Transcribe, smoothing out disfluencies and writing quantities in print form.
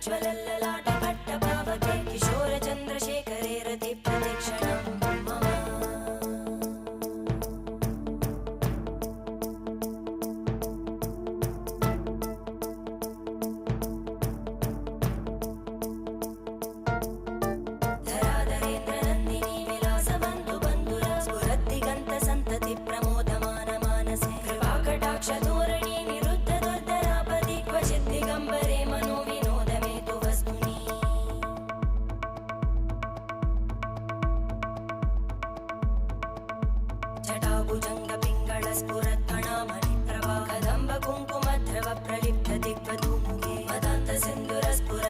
ज्वलल्ललाटपट्टपावके किशोरचन्द्रशेखरे रतिप्रतिक्षणं मम धराधरेन्द्रनन्दिनी विलासबन्धुबन्धुरा स्फुरद्दिगन्तसन्तति प्रमोदमानमानसे कृपाकटाक्षधोरणी निरुद्धदुर्धरापदि क्वचिद्दिगम्बरे मनोविनोदमेतु वस्तुनि जटाभुजङ्गपिङ्गळस्फुरत्फणामणि